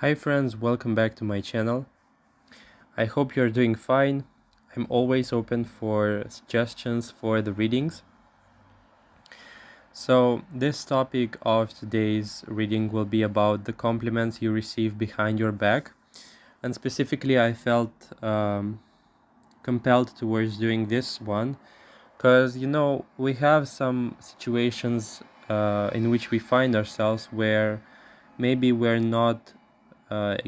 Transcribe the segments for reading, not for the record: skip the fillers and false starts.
Hi friends, welcome back to my channel. I hope you're doing fine. I'm always open for suggestions for the readings. So this topic of today's reading will be about the compliments you receive behind your back. And specifically I felt compelled towards doing this one because we have some situations in which we find ourselves where maybe we're not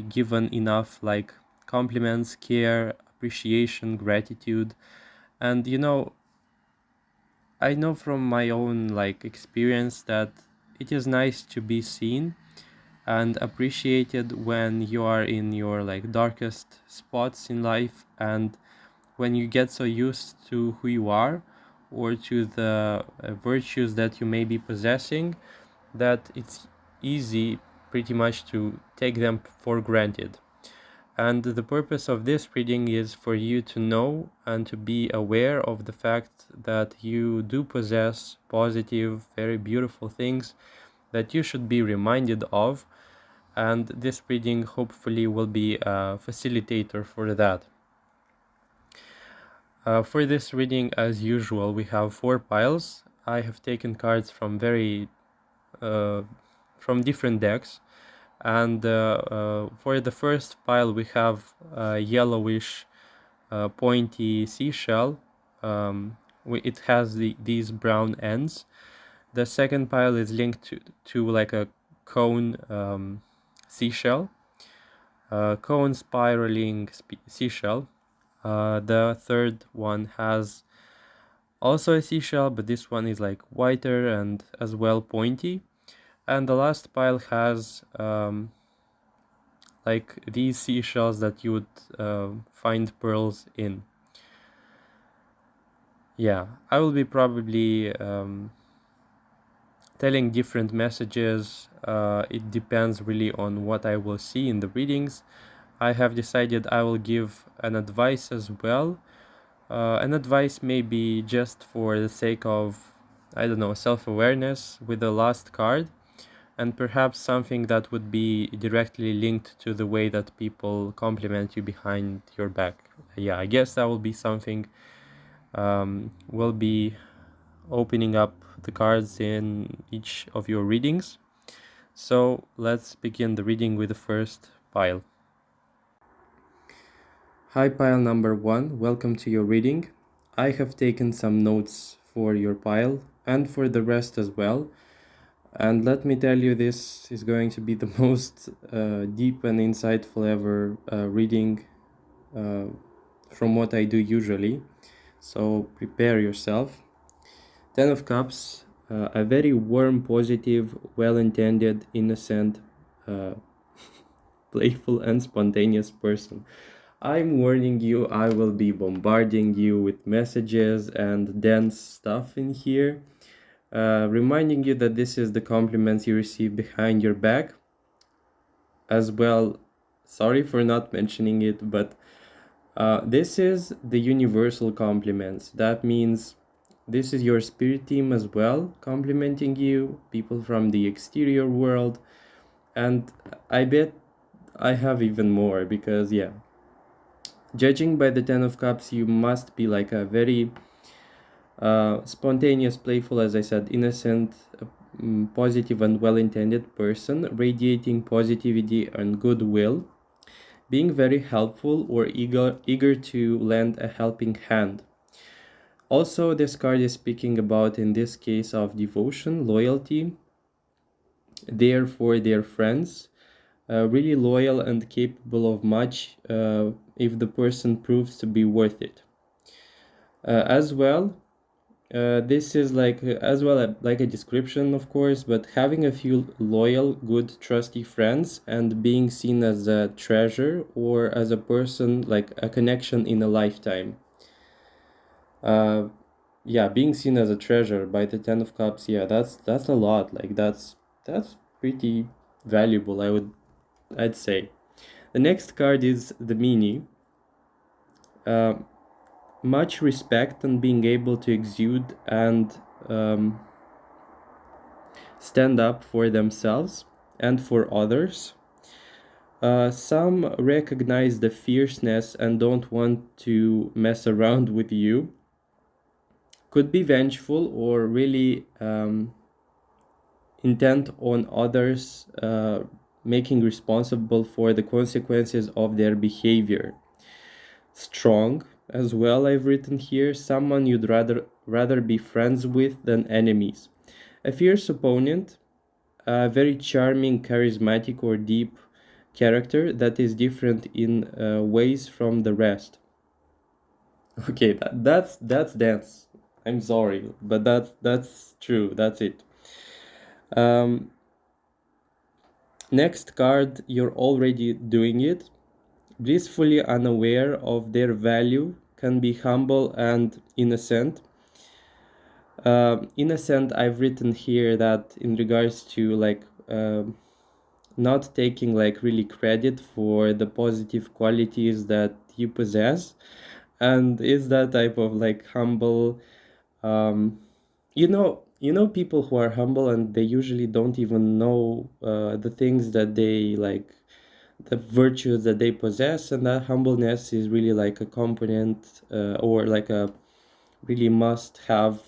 given enough like compliments, care, appreciation, gratitude. And I know from my own like experience that it is nice to be seen and appreciated when you are in your like darkest spots in life, and when you get so used to who you are or to the virtues that you may be possessing, that it's easy pretty much to take them for granted. And the purpose of this reading is for you to know and to be aware of the fact that you do possess positive, very beautiful things that you should be reminded of. And this reading hopefully will be a facilitator for that. For this reading, as usual, we have 4 piles. I have taken cards from from different decks. And for the first pile we have a yellowish pointy seashell. It has these brown ends. The second pile is linked to like a cone seashell, cone spiraling seashell. The third one has also a seashell, but this one is like whiter and as well pointy. And the last pile has like these seashells that you would find pearls in. Yeah, I will be probably telling different messages. It depends really on what I will see in the readings. I have decided I will give an advice as well. An advice may be just for the sake of, I don't know, self-awareness with the last card, and perhaps something that would be directly linked to the way that people compliment you behind your back. Yeah, I guess that will be something. We'll be opening up the cards in each of your readings. So let's begin the reading with the first pile. Hi, pile number 1, welcome to your reading. I have taken some notes for your pile and for the rest as well. And let me tell you, this is going to be the most deep and insightful ever reading from what I do usually. So prepare yourself. 10 of Cups, a very warm, positive, well-intended, innocent, uh, playful and spontaneous person. I'm warning you, I will be bombarding you with messages and dense stuff in here. Reminding you that this is the compliments you receive behind your back. As well, sorry for not mentioning it, but this is the universal compliments. That means this is your spirit team as well, complimenting you, people from the exterior world. And I bet I have even more because, yeah, judging by the 10 of Cups, you must be like a very spontaneous, playful, as I said, innocent, positive and well-intended person, radiating positivity and goodwill, being very helpful or eager to lend a helping hand. Also, this card is speaking about, in this case, of devotion, loyalty, there for their friends, really loyal and capable of much if the person proves to be worth it. As well, this is like as well like a description, of course, but having a few loyal, good, trusty friends and being seen as a treasure or as a person, like a connection in a lifetime. Yeah, being seen as a treasure by the 10 of Cups, yeah, that's a lot. Like that's pretty valuable, I'd say. The next card is the Mini. Uh, Much respect and being able to exude and stand up for themselves and for others. Some recognize the fierceness and don't want to mess around with you. Could be vengeful or really intent on others, making responsible for the consequences of their behavior. Strong as well, I've written here, someone you'd rather be friends with than enemies. A fierce opponent, a very charming, charismatic, or deep character that is different in ways from the rest. Okay, that's dense. I'm sorry, but that's true. That's it. Um, Next card, you're already doing it. Blissfully unaware of their value, can be humble and innocent. Innocent, I've written here that in regards to like not taking like really credit for the positive qualities that you possess, and is that type of like humble. You know people who are humble and they usually don't even know the things that they like, the virtues that they possess, and that humbleness is really like a component or like a really must have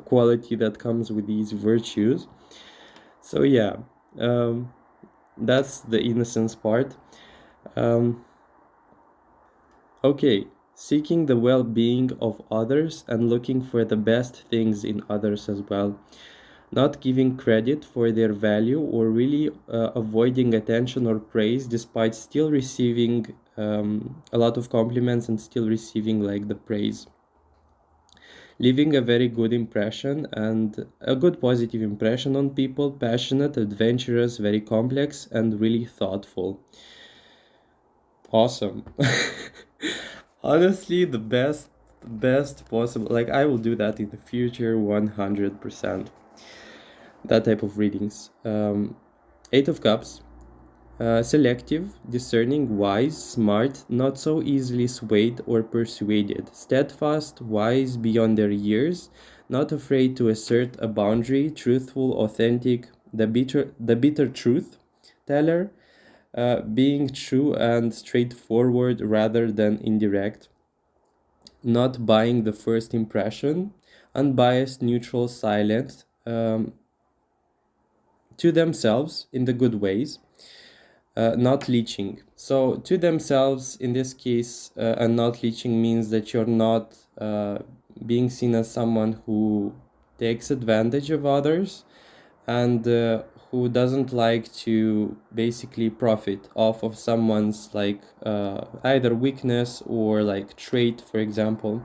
quality that comes with these virtues. So yeah, um, that's the innocence part. um, okay, seeking the well-being of others and looking for the best things in others as well, not giving credit for their value or really avoiding attention or praise despite still receiving a lot of compliments and still receiving like the praise. Leaving a very good impression and a good positive impression on people, passionate, adventurous, very complex, and really thoughtful. Awesome. Honestly, the best possible. Like, I will do that in the future 100%. That type of readings. Eight of Cups. Selective, discerning, wise, smart, not so easily swayed or persuaded, steadfast, wise beyond their years, not afraid to assert a boundary, truthful, authentic, the bitter truth teller, being true and straightforward rather than indirect, not buying the first impression, unbiased, neutral, silent, to themselves in the good ways, not leeching. So to themselves in this case, and not leeching means that you're not being seen as someone who takes advantage of others and who doesn't like to basically profit off of someone's like either weakness or like trait, for example.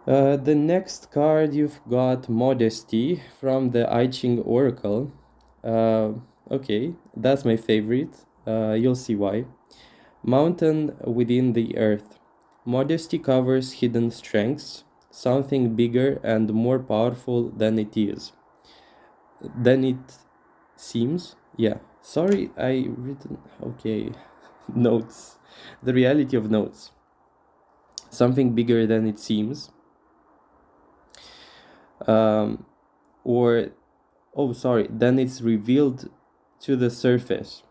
The next card you've got Modesty from the I Ching Oracle. Uh, okay, that's my favorite. You'll see why. Mountain within the earth. Modesty covers hidden strengths, something bigger and more powerful than it is. Than it seems. Yeah. Sorry, I written. Okay. Notes. The reality of notes. Something bigger than it seems. Um, or oh, sorry, then it's revealed to the surface.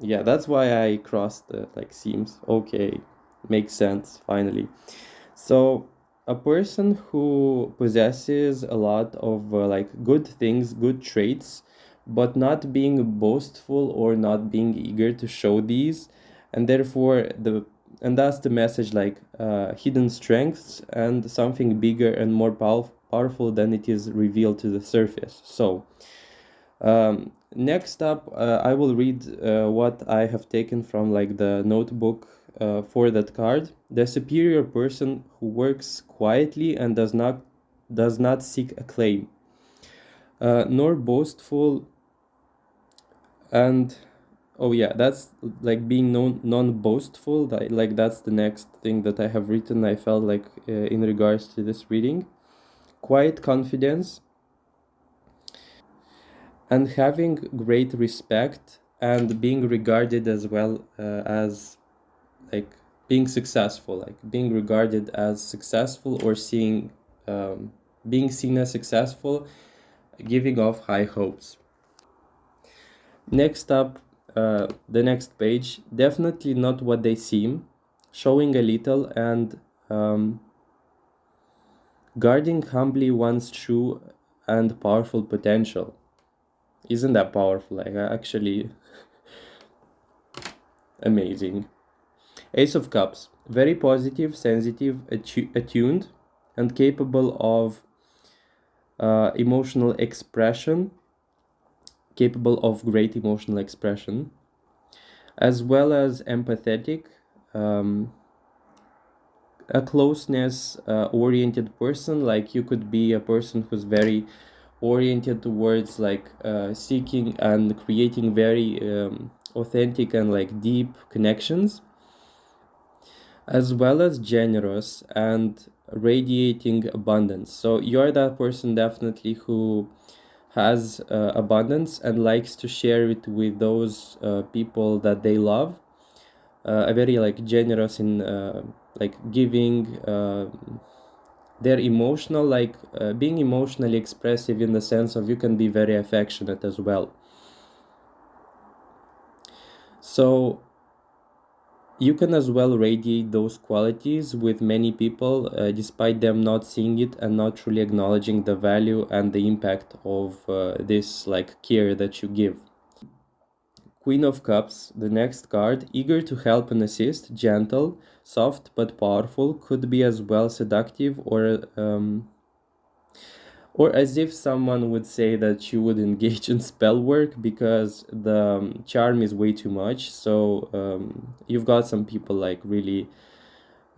Yeah, that's why I crossed the like seams. Okay, makes sense finally. So a person who possesses a lot of like good things, good traits, but not being boastful or not being eager to show these, and therefore the and that's the message, like hidden strengths and something bigger and more powerful than it is revealed to the surface. So next up, I will read what I have taken from like the notebook for that card. The superior person who works quietly and does not seek acclaim, nor boastful, and oh yeah, that's like being non-boastful. Like that's the next thing that I have written. I felt like in regards to this reading, quiet confidence and having great respect and being regarded as well as like being successful, like being regarded as successful or being seen as successful, giving off high hopes. Next up, the next page, definitely not what they seem, showing a little, and guarding humbly one's true and powerful potential. Isn't that powerful? Like, actually amazing. Ace of Cups, very positive, sensitive, attuned, and capable of emotional expression, capable of great emotional expression, as well as empathetic, um, a closeness oriented person. Like, you could be a person who's very oriented towards like seeking and creating very authentic and like deep connections, as well as generous and radiating abundance. So you're that person definitely who has abundance and likes to share it with those people that they love. A very like generous in like giving their emotional, like being emotionally expressive, in the sense of you can be very affectionate as well. So you can as well radiate those qualities with many people, despite them not seeing it and not truly acknowledging the value and the impact of this like care that you give. Queen of Cups, the next card, eager to help and assist, gentle, soft but powerful, could be as well seductive, or as if someone would say that you would engage in spell work, because the charm is way too much. So you've got some people like really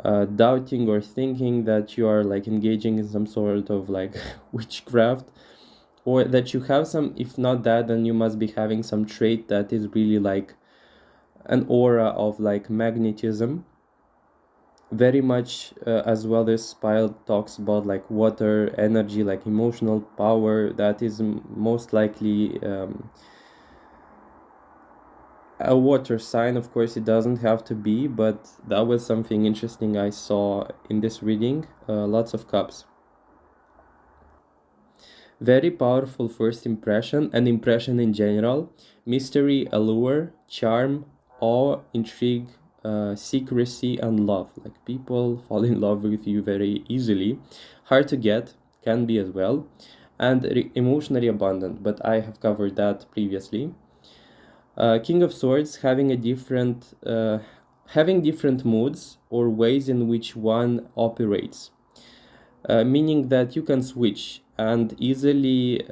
doubting or thinking that you are like engaging in some sort of like witchcraft, or that you have some, if not that, then you must be having some trait that is really like an aura of like magnetism. Very much as well, this pile talks about like water energy, like emotional power, that is most likely a water sign. Of course it doesn't have to be, but that was something interesting I saw in this reading. Lots of cups, very powerful first impression and impression in general, mystery, allure, charm, awe, intrigue, secrecy, and love. Like, people fall in love with you very easily. Hard to get, can be as well, and emotionally abundant, but I have covered that previously. King of Swords, having different moods or ways in which one operates, meaning that you can switch and easily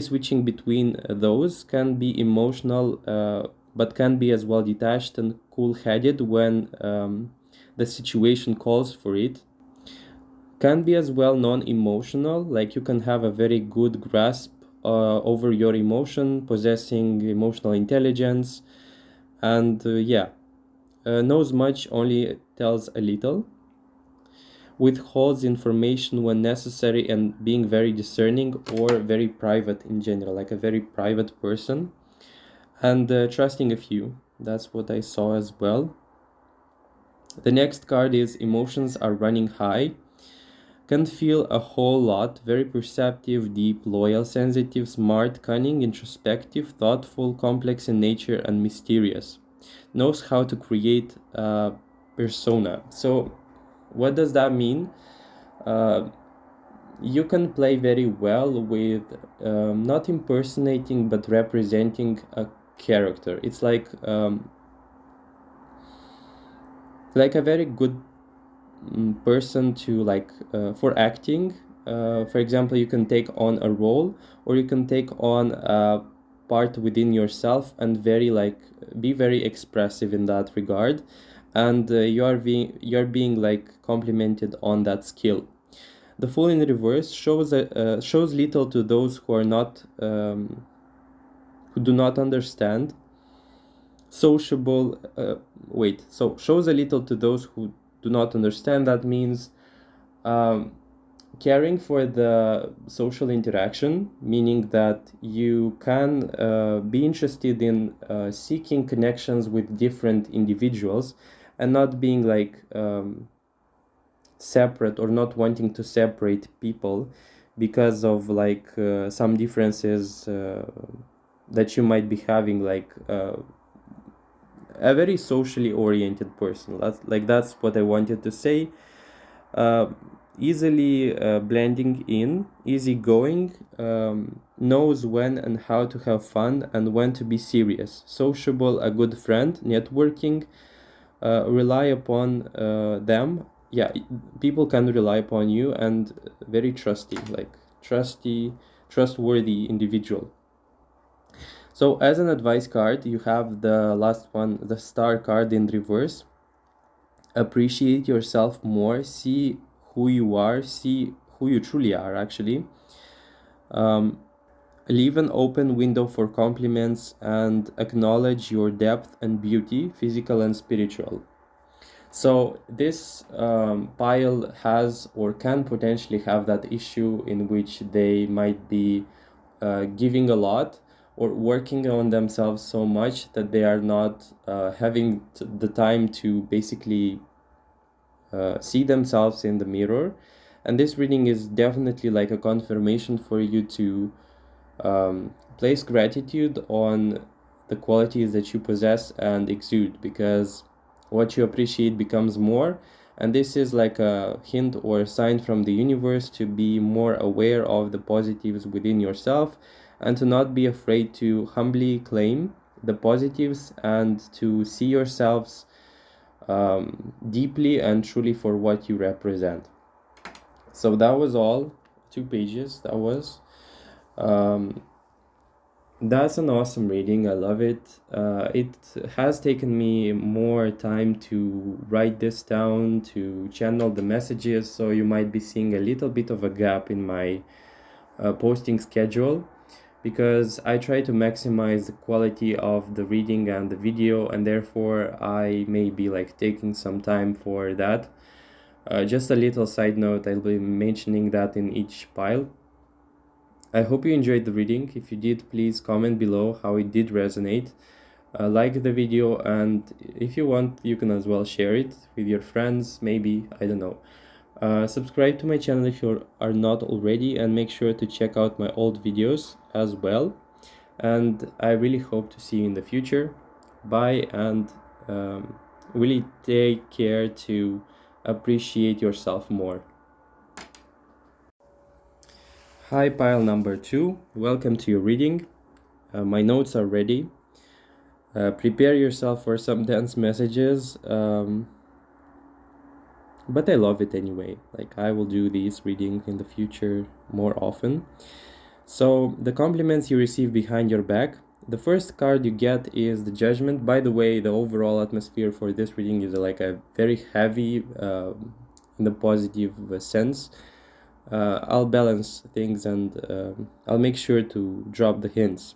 switching between those, can be emotional, but can be as well detached and cool-headed when the situation calls for it. Can be as well non-emotional, like you can have a very good grasp over your emotion, possessing emotional intelligence, and knows much, only tells a little, withholds information when necessary, and being very discerning, or very private in general, like a very private person, and trusting a few. That's what I saw as well. The next card is emotions are running high. Can feel a whole lot, very perceptive, deep, loyal, sensitive, smart, cunning, introspective, thoughtful, complex in nature, and mysterious. Knows how to create a persona. So what does that mean? You can play very well with not impersonating but representing a character. It's like a very good person to like for acting. For example, you can take on a role, or you can take on a part within yourself and be very expressive in that regard, and you're being like complimented on that skill. The Fool in reverse shows little to those who are not who do not understand. Sociable, so shows a little to those who do not understand. That means um, caring for the social interaction, meaning that you can be interested in seeking connections with different individuals, and not being like separate, or not wanting to separate people because of like some differences that you might be having, like a very socially oriented person. That's what I wanted to say. uh, Easily blending in, easygoing, knows when and how to have fun and when to be serious, sociable, a good friend, networking, rely upon them. Yeah, people can rely upon you, and very trustworthy individual. So as an advice card, you have the last one, the star card in reverse. Appreciate yourself more, see who you are, see who you truly are, actually. um, Leave an open window for compliments and acknowledge your depth and beauty, physical and spiritual. So this pile has or can potentially have that issue in which they might be giving a lot or working on themselves so much that they are not having the time to basically see themselves in the mirror. And this reading is definitely like a confirmation for you to place gratitude on the qualities that you possess and exude, because what you appreciate becomes more. And this is like a hint or a sign from the universe to be more aware of the positives within yourself, and to not be afraid to humbly claim the positives, and to see yourselves deeply and truly for what you represent. So that was all, 2 pages. Um, that's an awesome reading. I love it. It has taken me more time to write this down, to channel the messages, so you might be seeing a little bit of a gap in my posting schedule, because I try to maximize the quality of the reading and the video, and therefore I may be like taking some time for that. Just a little side note, I'll be mentioning that in each pile. I hope you enjoyed the reading. If you did, please comment below how it did resonate. Like the video, and if you want, you can as well share it with your friends, maybe, I don't know. Subscribe to my channel if you are not already, and make sure to check out my old videos as well. And I really hope to see you in the future. Bye, and really take care to appreciate yourself more. Hi, pile number 2. Welcome to your reading. My notes are ready. Prepare yourself for some dense messages, but I love it anyway. Like, I will do these readings in the future more often. So, the compliments you receive behind your back. The first card you get is the Judgment. By the way, the overall atmosphere for this reading is like a very heavy, in the positive sense. I'll balance things, and I'll make sure to drop the hints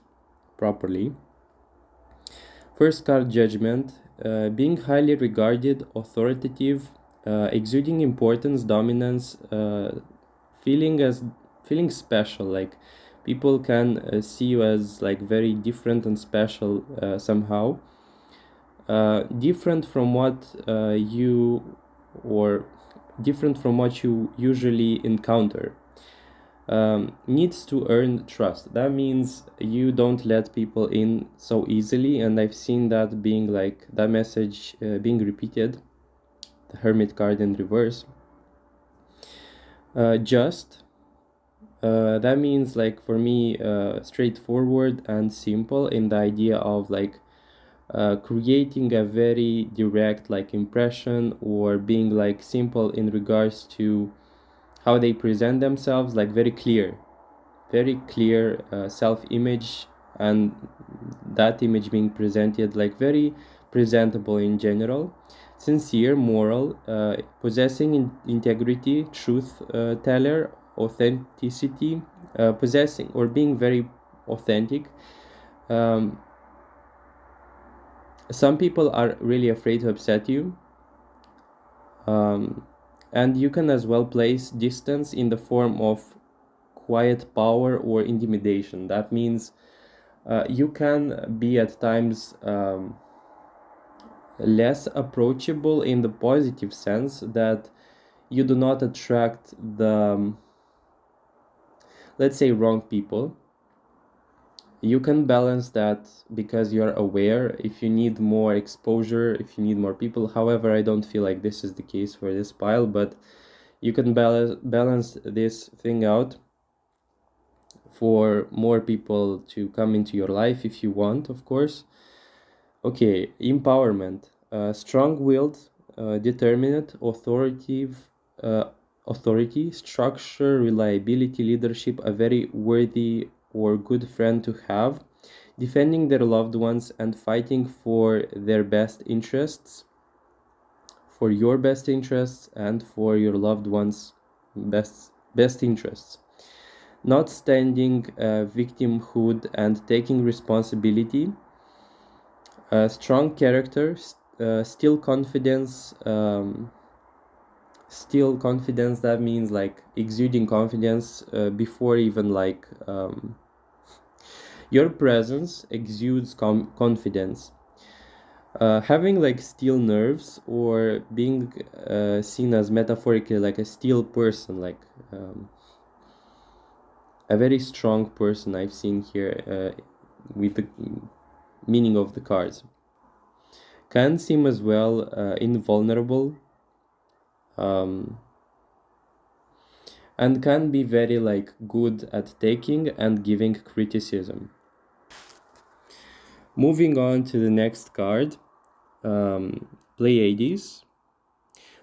properly. First card, Judgment. Being highly regarded, authoritative, exuding importance, dominance, feeling special. Like, people can see you as like very different and special somehow. Different from what different from what you usually encounter. Needs to earn trust. That means you don't let people in so easily, and I've seen that being like that message being repeated. The Hermit card in reverse. Just. That means, like, for me, straightforward and simple in the idea of like creating a very direct like impression, or being like simple in regards to how they present themselves, like very clear self-image, and that image being presented like very presentable in general. Sincere, moral, possessing integrity, truth teller, authenticity, possessing or being very authentic. Some people are really afraid to upset you, and you can as well place distance in the form of quiet power or intimidation. That means you can be at times less approachable in the positive sense, that you do not attract the let's say wrong people. You can balance that because you're aware if you need more exposure, if you need more people. However, I don't feel like this is the case for this pile, but you can balance this thing out for more people to come into your life if you want, of course. Okay, empowerment. Strong-willed, determined, authority, structure, reliability, leadership, a very worthy or good friend to have, defending their loved ones and fighting for their best interests, for your best interests and for your loved ones' best interests. Not standing victimhood and taking responsibility. Strong character, still confidence. Still confidence, that means like exuding confidence before even like your presence exudes confidence. Having like steel nerves or being seen as metaphorically like a steel person, like a very strong person I've seen here with the meaning of the cards. Can seem as well invulnerable, and can be very like good at taking and giving criticism. Moving on to the next card, Pleiades.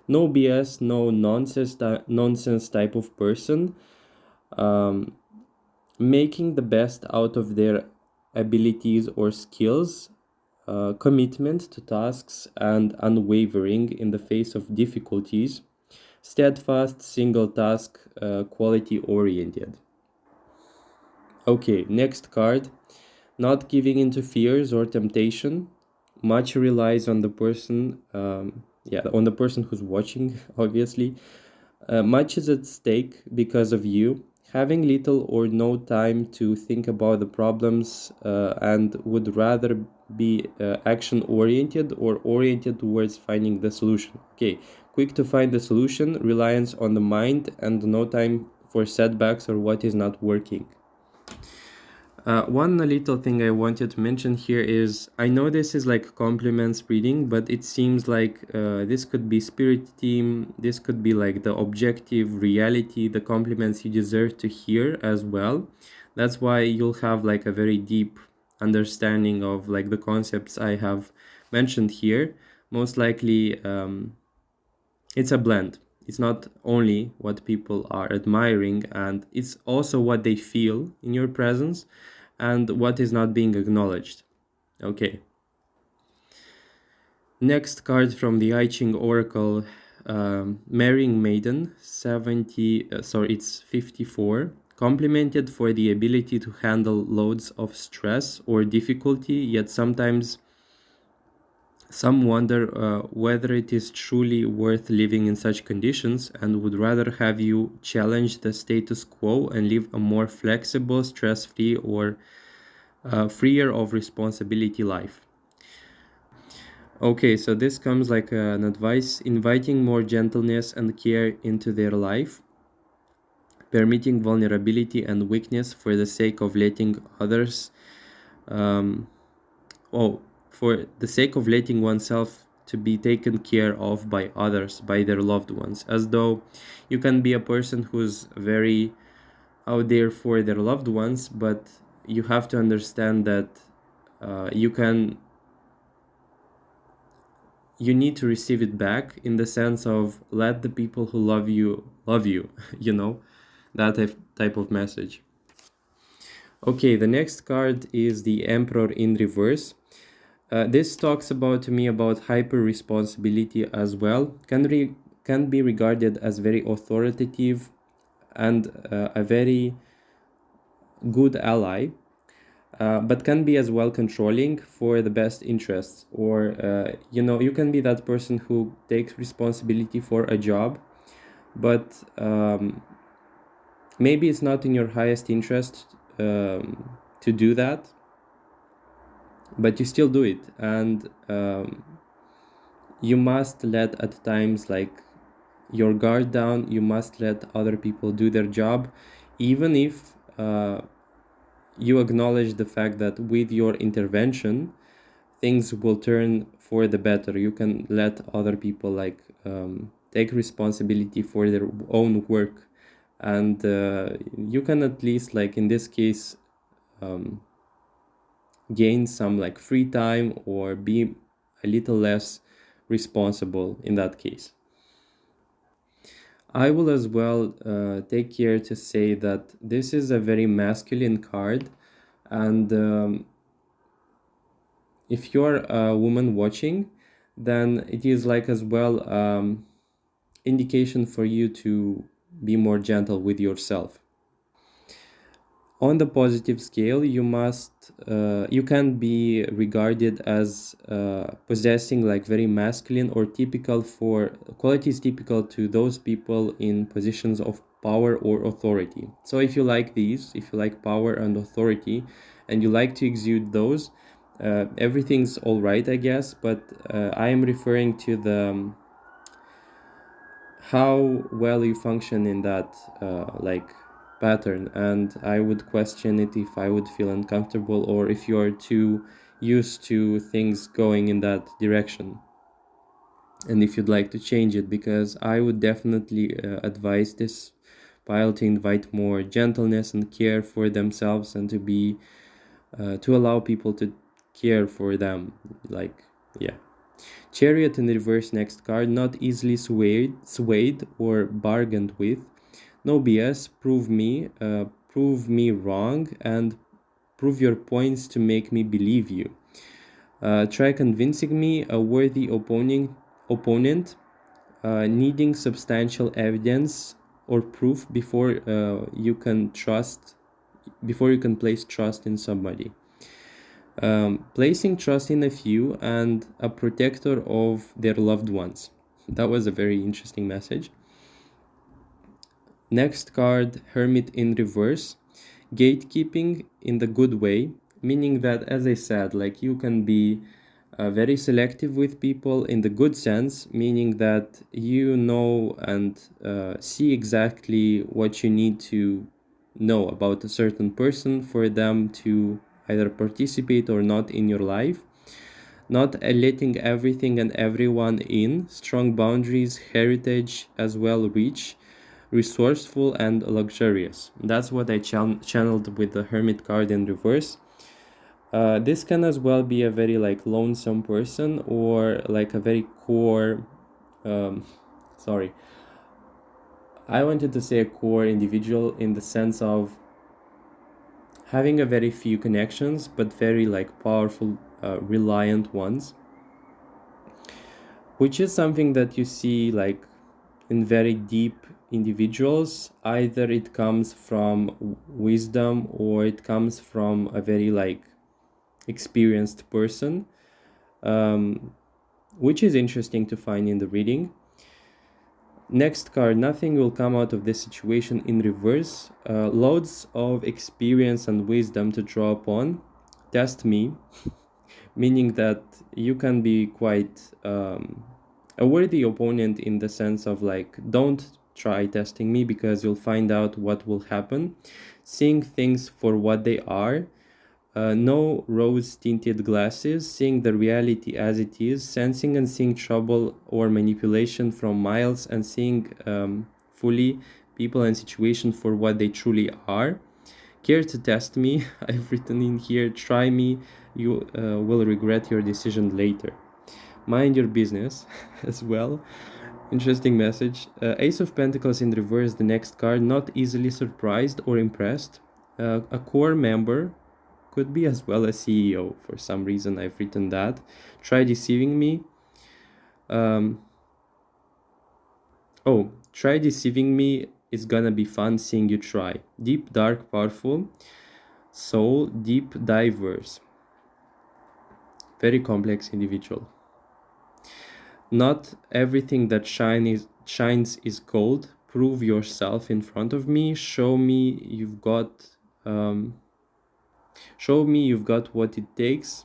No BS, no nonsense type of person, making the best out of their abilities or skills, commitment to tasks and unwavering in the face of difficulties, steadfast, single task, quality oriented. Okay, next card. Not giving into fears or temptation. Much relies on the person, on the person who's watching, obviously. Much is at stake because of you. Having little or no time to think about the problems and would rather be action oriented or oriented towards finding the solution. Okay, quick to find the solution, reliance on the mind, and no time for setbacks or what is not working. One little thing I wanted to mention here is, I know this is like compliments reading, but it seems like this could be spirit team, this could be like the objective reality, the compliments you deserve to hear as well. That's why you'll have like a very deep understanding of like the concepts I have mentioned here. Most likely it's a blend. It's not only what people are admiring, and it's also what they feel in your presence and what is not being acknowledged. Okay. Next card from the I Ching Oracle, Marrying Maiden, it's 54. Complimented for the ability to handle loads of stress or difficulty, yet sometimes some wonder whether it is truly worth living in such conditions and would rather have you challenge the status quo and live a more flexible, stress-free, or freer of responsibility life. Okay, so this comes like an advice, inviting more gentleness and care into their life, permitting vulnerability and weakness for the sake of letting others for the sake of letting oneself to be taken care of by others, by their loved ones, as though you can be a person who's very out there for their loved ones, but you have to understand that you need to receive it back, in the sense of let the people who love you you know, that type of message. Okay, the next card is the Emperor in reverse. This talks to me about hyper responsibility as well. Can be regarded as very authoritative and a very good ally, but can be as well controlling for the best interests. Or you can be that person who takes responsibility for a job, but maybe it's not in your highest interest to do that, but you still do it, and you must let at times like your guard down. You must let other people do their job, even if you acknowledge the fact that with your intervention things will turn for the better. You can let other people like take responsibility for their own work, and you can at least, like in this case, gain some like free time or be a little less responsible in that case. I will as well take care to say that this is a very masculine card, and if you're a woman watching, then it is like as well indication for you to be more gentle with yourself. On the positive scale, you can be regarded as possessing like very masculine or typical for qualities typical to those people in positions of power or authority. So if you like these, if you like power and authority and you like to exude those, everything's all right, I guess. But I am referring to the how well you function in that like pattern, and I would question it if I would feel uncomfortable or if you're too used to things going in that direction, and if you'd like to change it, because I would definitely advise this pile to invite more gentleness and care for themselves, and to be to allow people to care for them, like, yeah. Chariot in reverse, next card. Not easily swayed or bargained with. No BS. Prove me wrong, and prove your points to make me believe you. Try convincing me, a worthy opponent, needing substantial evidence or proof before you can place trust in somebody. Placing trust in a few and a protector of their loved ones. That was a very interesting message. Next card, Hermit in reverse. Gatekeeping in the good way, meaning that, as I said, like you can be very selective with people in the good sense, meaning that you know and see exactly what you need to know about a certain person for them to either participate or not in your life. Not letting everything and everyone in. Strong boundaries, heritage as well, rich, resourceful, and luxurious. That's what I channeled with the Hermit card in reverse. This can as well be a very like lonesome person, or like a very core sorry, I wanted to say a core individual in the sense of having a very few connections but very like powerful reliant ones, which is something that you see like in very deep individuals. Either it comes from wisdom or it comes from a very like experienced person, which is interesting to find in the reading. Next card, nothing will come out of this situation in reverse. Loads of experience and wisdom to draw upon. Test me, meaning that you can be quite a worthy opponent in the sense of like, don't try testing me because you'll find out what will happen. Seeing things for what they are. No rose-tinted glasses, seeing the reality as it is, sensing and seeing trouble or manipulation from miles, and seeing fully people and situations for what they truly are. Care to test me. I've written in here, try me, you will regret your decision later. Mind your business as well. Interesting message. Ace of Pentacles in reverse, the next card. Not easily surprised or impressed. A core member, could be as well a CEO. For some reason I've written that. Try deceiving me. Try deceiving me. It's gonna be fun seeing you try. Deep, dark, powerful. Soul, deep, diverse. Very complex individual. Not everything that shines is gold. Prove yourself in front of me. Show me you've got what it takes,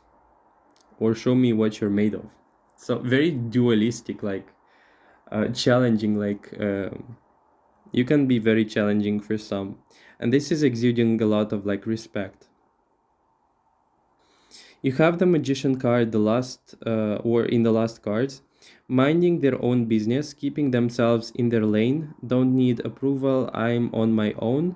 or show me what you're made of. So very dualistic, like challenging, like you can be very challenging for some, and this is exuding a lot of like respect. You have the Magician card, the last or in the last cards, minding their own business, keeping themselves in their lane, don't need approval, I'm on my own,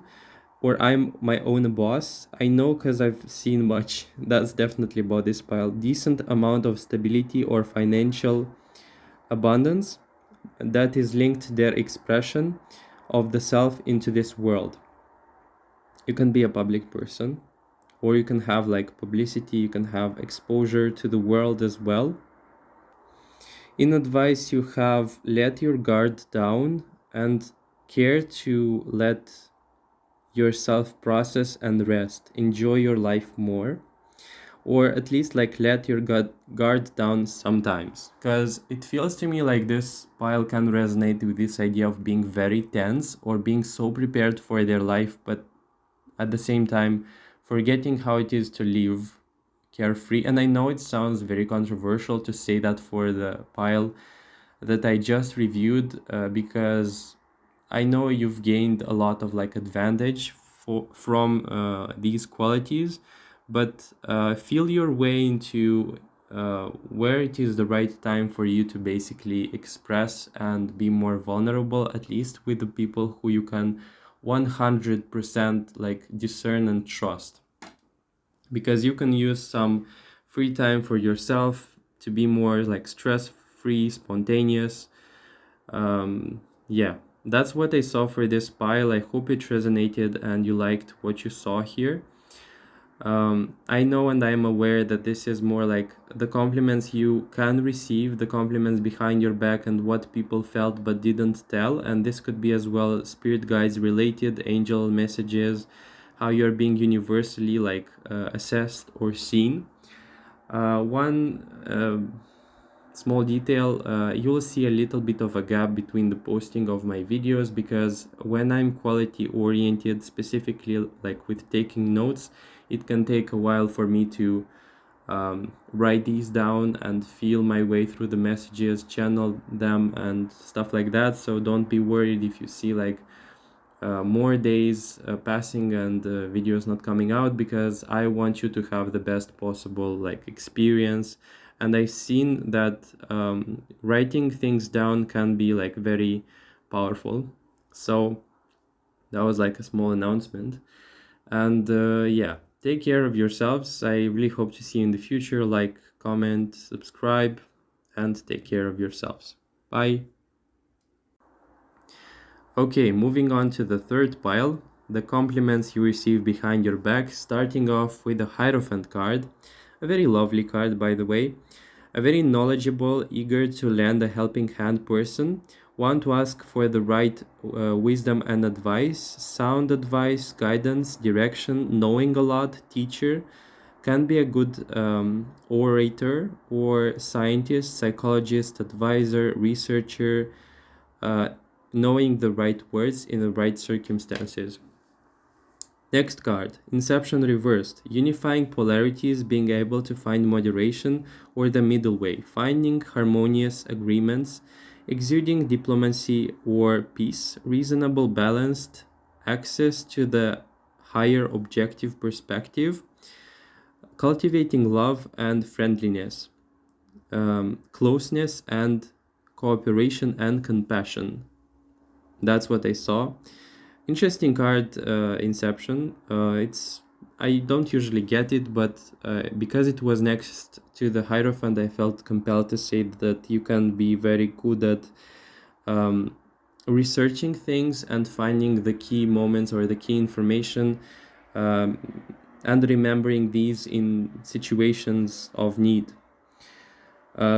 or I'm my own boss. I know because I've seen much. That's definitely about this pile. Decent amount of stability or financial abundance that is linked to their expression of the self into this world. You can be a public person, or you can have like publicity, you can have exposure to the world as well. In advice, you have let your guard down and care to let yourself process and rest, enjoy your life more, or at least like let your guard down sometimes, because it feels to me like this pile can resonate with this idea of being very tense or being so prepared for their life, but at the same time forgetting how it is to live carefree. And I know it sounds very controversial to say that for the pile that I just reviewed, because I know you've gained a lot of like advantage from these qualities, but feel your way into where it is the right time for you to basically express and be more vulnerable, at least with the people who you can 100% like discern and trust, because you can use some free time for yourself to be more like stress free, spontaneous. Yeah, that's what I saw for this pile. I hope it resonated and you liked what you saw here. I know and I am aware that this is more like the compliments you can receive, the compliments behind your back and what people felt but didn't tell. And this could be as well spirit guides related, angel messages, how you're being universally like assessed or seen. One small detail, you'll see a little bit of a gap between the posting of my videos, because when I'm quality oriented, specifically like with taking notes, it can take a while for me to write these down and feel my way through the messages, channel them and stuff like that. So don't be worried if you see like more days passing and videos not coming out, because I want you to have the best possible like experience. And I've seen that writing things down can be like very powerful. So that was like a small announcement. And yeah, take care of yourselves. I really hope to see you in the future. Like, comment, subscribe, and take care of yourselves. Bye. Okay, moving on to the third pile, the compliments you receive behind your back, starting off with the Hierophant card, a very lovely card by the way, a very knowledgeable, eager to lend a helping hand person, one to ask for the right wisdom and advice, sound advice, guidance, direction, knowing a lot, teacher, can be a good orator or scientist, psychologist, advisor, researcher, uh, knowing the right words in the right circumstances. Next card, Inception reversed, unifying polarities, being able to find moderation or the middle way, finding harmonious agreements, exuding diplomacy or peace, reasonable balanced access to the higher objective perspective, cultivating love and friendliness, closeness and cooperation and compassion. That's what I saw. Interesting card, Inception. I don't usually get it, but because it was next to the Hierophant, I felt compelled to say that you can be very good at researching things and finding the key moments or the key information, um, and remembering these in situations of need.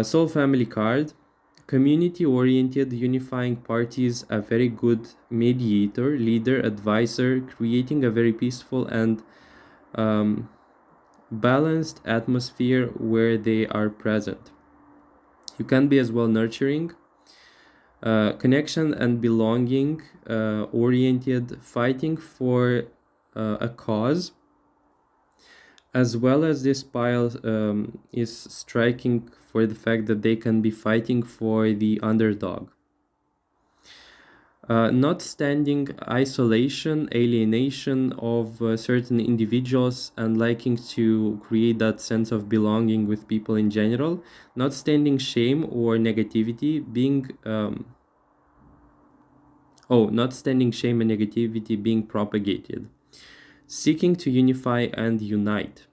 Soul Family card. Community-oriented, unifying parties, a very good mediator, leader, advisor, creating a very peaceful and balanced atmosphere where they are present. You can be as well nurturing, connection and belonging oriented, fighting for a cause, as well as this pile is striking for the fact that they can be fighting for the underdog. Not standing isolation, alienation of certain individuals, and liking to create that sense of belonging with people in general. Not standing shame or negativity, not standing shame and negativity being propagated. Seeking to unify and unite.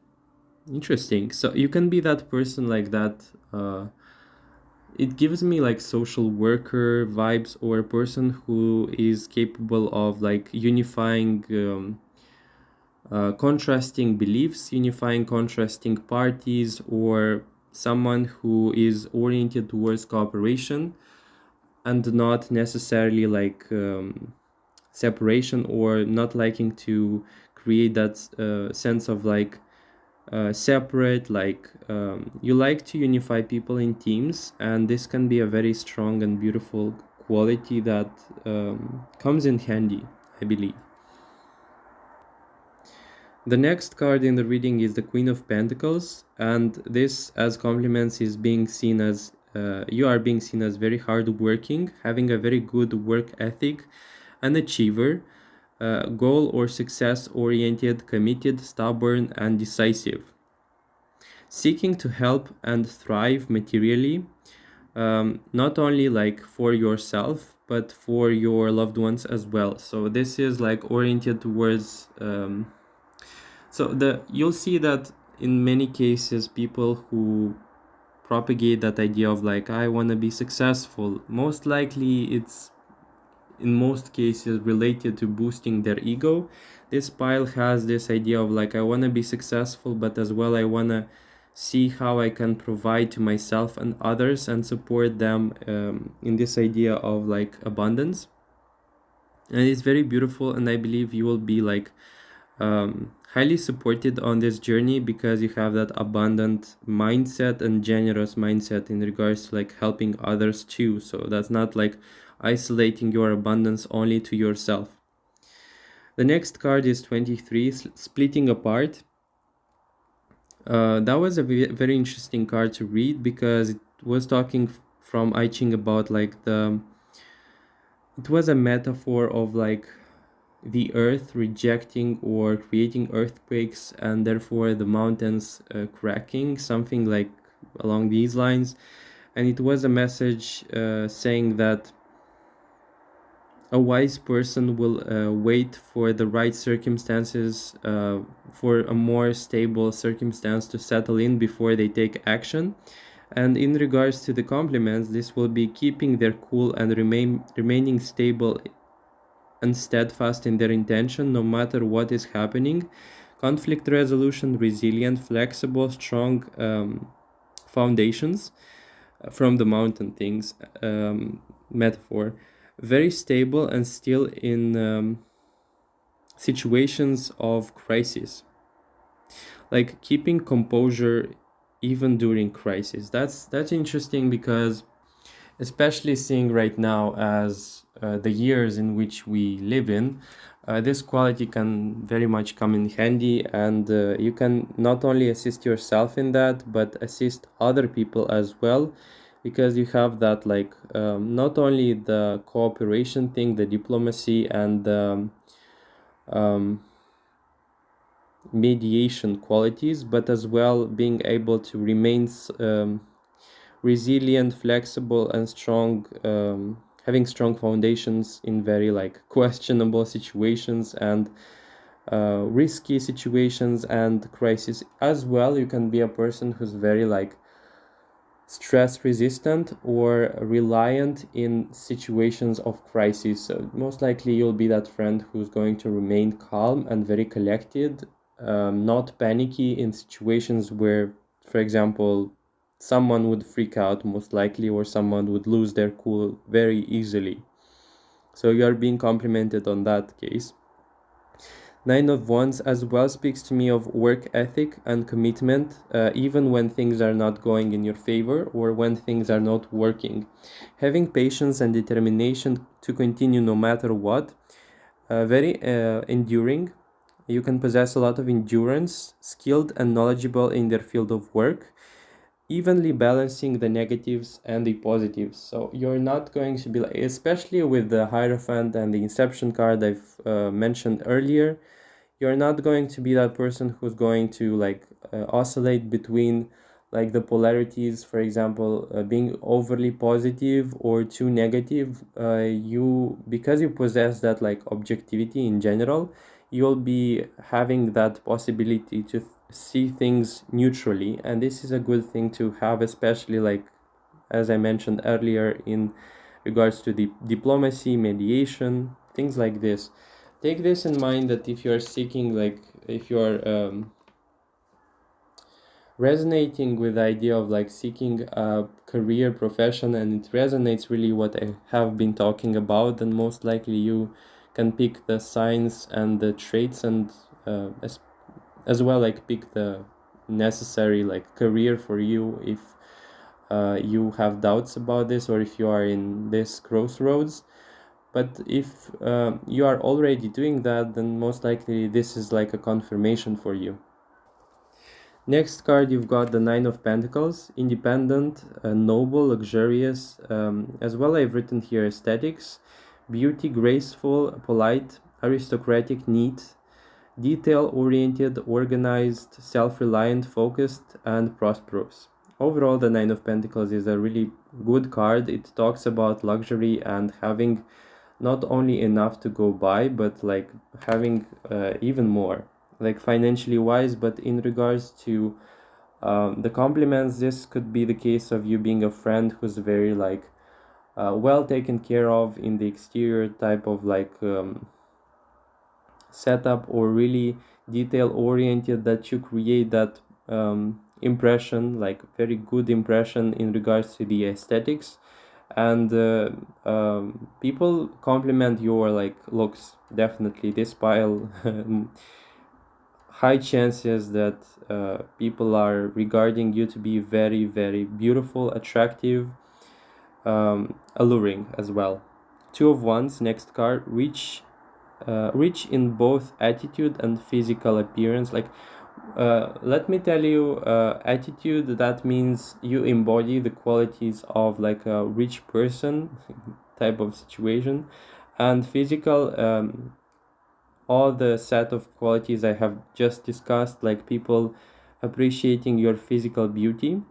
Interesting. So you can be that person like that. It gives me like social worker vibes, or a person who is capable of like unifying contrasting beliefs, unifying contrasting parties, or someone who is oriented towards cooperation and not necessarily like separation, or not liking to create that sense of like separate, like you like to unify people in teams, and this can be a very strong and beautiful quality that comes in handy, I believe. The next card in the reading is the Queen of Pentacles, and this as compliments is being seen as you are being seen as very hardworking, having a very good work ethic, an achiever, goal or success oriented, committed, stubborn, and decisive. Seeking to help and thrive materially, not only like for yourself, but for your loved ones as well. So this is like oriented towards you'll see that in many cases people who propagate that idea of like I want to be successful, most likely it's in most cases related to boosting their ego. This pile has this idea of like I want to be successful, but as well I want to see how I can provide to myself and others and support them in this idea of like abundance. And it's very beautiful, and I believe you will be like highly supported on this journey because you have that abundant mindset and generous mindset in regards to like helping others too. So that's not like isolating your abundance only to yourself. The next card is 23, splitting apart. That was a very interesting card to read because it was talking from I Ching about like it was a metaphor of like the earth rejecting or creating earthquakes, and therefore the mountains cracking, something like along these lines. And it was a message saying that a wise person will wait for the right circumstances, for a more stable circumstance to settle in before they take action. And in regards to the compliments, this will be keeping their cool and remaining stable and steadfast in their intention no matter what is happening. Conflict resolution, resilient, flexible, strong foundations from the mountain things metaphor. Very stable and still in situations of crisis. Like keeping composure even during crisis. That's interesting because especially seeing right now as the years in which we live in, this quality can very much come in handy, and you can not only assist yourself in that, but assist other people as well, because you have that like not only the cooperation thing, the diplomacy, and um, mediation qualities, but as well being able to remain resilient, flexible, and strong, having strong foundations in very like questionable situations and risky situations and crisis as well. You can be a person who's very like stress resistant or reliant in situations of crisis. So most likely you'll be that friend who's going to remain calm and very collected, not panicky in situations where, for example, someone would freak out most likely, or someone would lose their cool very easily. So you are being complimented on that case. Nine of Wands as well speaks to me of work ethic and commitment, even when things are not going in your favor or when things are not working. Having patience and determination to continue no matter what. Very enduring. You can possess a lot of endurance, skilled and knowledgeable in their field of work. evenly balancing the negatives and the positives. So you're not going to be like, especially with the Hierophant and the Inception card I've mentioned earlier, you're not going to be that person who's going to like oscillate between like the polarities, for example, being overly positive or too negative. You, because you possess that like objectivity in general, you'll be having that possibility to see things neutrally, and this is a good thing to have, especially like as I mentioned earlier in regards to the diplomacy, mediation, things like this. Take this in mind, that if you're seeking, like if you're resonating with the idea of like seeking a career profession, and it resonates really what I have been talking about, then most likely you can pick the signs and the traits, and as well like pick the necessary like career for you if you have doubts about this, or if you are in this crossroads. But if you are already doing that, then most likely this is like a confirmation for you. Next card, you've got the Nine of Pentacles, independent, noble, luxurious. As well, I've written here aesthetics, beauty, graceful, polite, aristocratic, neat, detail-oriented, organized, self-reliant, focused, and prosperous. Overall, the Nine of Pentacles is a really good card. It talks about luxury and having not only enough to go by, but like having even more, like financially wise. But in regards to the compliments, this could be the case of you being a friend who's very like well taken care of in the exterior type of like setup, or really detail oriented, that you create that impression, like very good impression in regards to the aesthetics. And people compliment your like looks. Definitely this pile high chances that people are regarding you to be very, very beautiful, attractive, alluring as well. Two of Wands, next card, rich in both attitude and physical appearance. Like let me tell you, attitude, that means you embody the qualities of like a rich person type of situation. And physical, all the set of qualities I have just discussed, like people appreciating your physical beauty,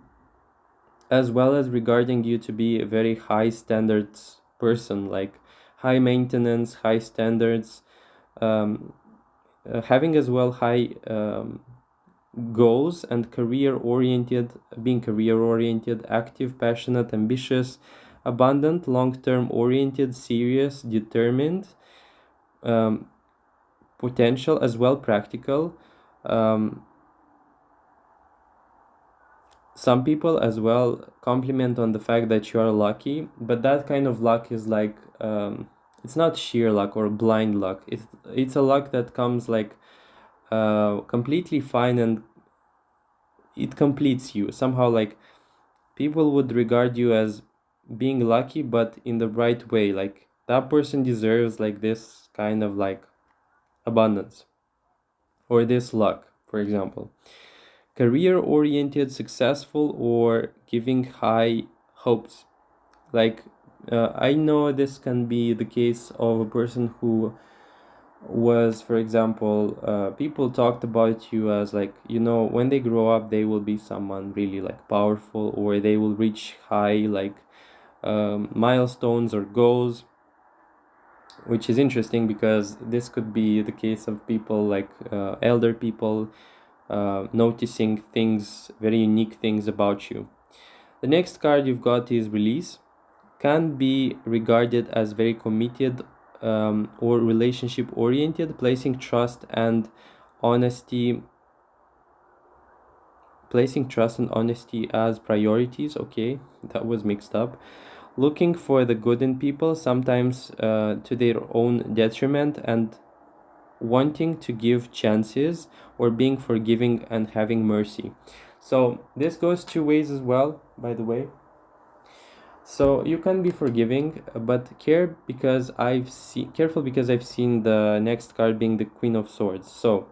as well as regarding you to be a very high standards person, like high maintenance, high standards, um, having as well high goals and career oriented, being career oriented, active, passionate, ambitious, abundant, long-term oriented, serious, determined, um, potential as well, practical. um, some people as well compliment on the fact that you are lucky, but that kind of luck is like it's not sheer luck or blind luck. It's a luck that comes like completely fine, and it completes you somehow. Like people would regard you as being lucky, but in the right way. Like that person deserves like this kind of like abundance, or this luck, for example. Career oriented, successful, or giving high hopes. Like I know this can be the case of a person who was, for example, people talked about you as like, you know, when they grow up they will be someone really like powerful, or they will reach high like milestones or goals, which is interesting because this could be the case of people like elder people noticing things, very unique things about you. The next card you've got is Release. Can be regarded as very committed or relationship oriented, placing trust and honesty as priorities. Okay, that was mixed up. Looking for the good in people, sometimes to their own detriment, and wanting to give chances, or being forgiving and having mercy. So this goes two ways as well, by the way. So you can be forgiving, but careful because I've seen the next card being the Queen of Swords. So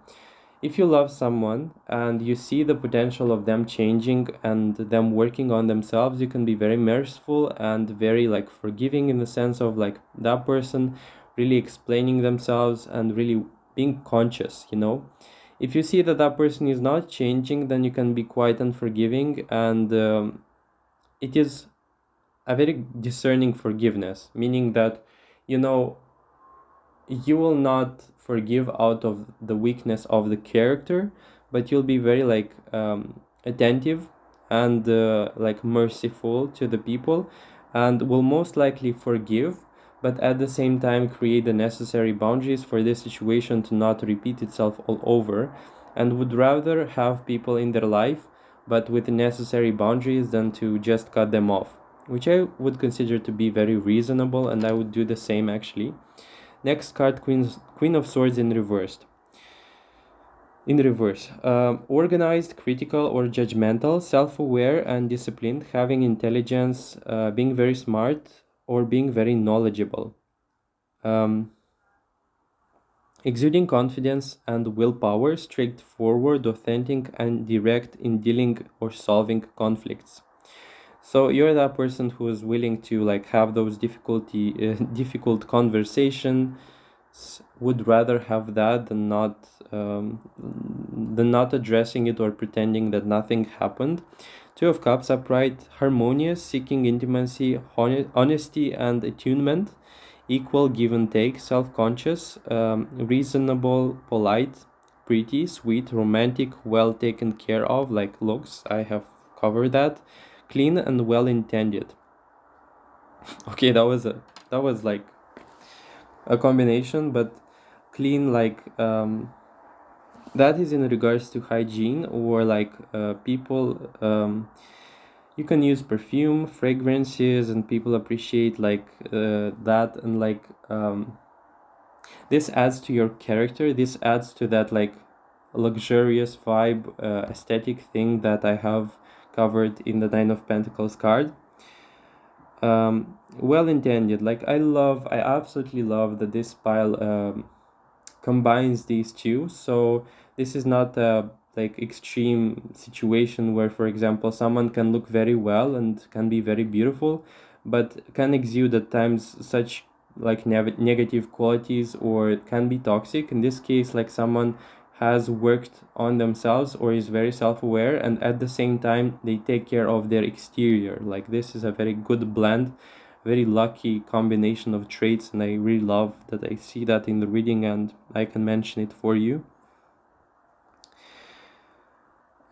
if you love someone and you see the potential of them changing and them working on themselves, you can be very merciful and very like forgiving, in the sense of like that person really explaining themselves and really being conscious, you know. If you see that that person is not changing, then you can be quite unforgiving, and it is a very discerning forgiveness, meaning that, you know, you will not forgive out of the weakness of the character, but you'll be very like attentive and like merciful to the people, and will most likely forgive, but at the same time create the necessary boundaries for this situation to not repeat itself all over, and would rather have people in their life but with the necessary boundaries than to just cut them off, which I would consider to be very reasonable, and I would do the same actually. Next card, Queen of Swords in reversed. In reverse, organized, critical, or judgmental, self-aware and disciplined, having intelligence, being very smart, or being very knowledgeable. Exuding confidence and willpower, straightforward, authentic, and direct in dealing or solving conflicts. So you're that person who is willing to like have those difficult conversations, would rather have that than not addressing it or pretending that nothing happened. Two of Cups, upright, harmonious, seeking intimacy, honesty and attunement, equal give and take, self-conscious, reasonable, polite, pretty, sweet, romantic, well taken care of, like looks. I have covered that. Clean and well intended. Okay, that was like a combination, but clean, like that is in regards to hygiene, or like people, you can use perfume, fragrances, and people appreciate like that, and like this adds to your character, this adds to that like luxurious vibe, aesthetic thing that I have covered in the Nine of Pentacles card. Well intended, like I absolutely love that this pile combines these two. So this is not a like extreme situation where, for example, someone can look very well and can be very beautiful, but can exude at times such like negative qualities, or it can be toxic. In this case, like someone has worked on themselves or is very self-aware, and at the same time they take care of their exterior. Like this is a very good blend, very lucky combination of traits, and I really love that I see that in the reading and I can mention it for you.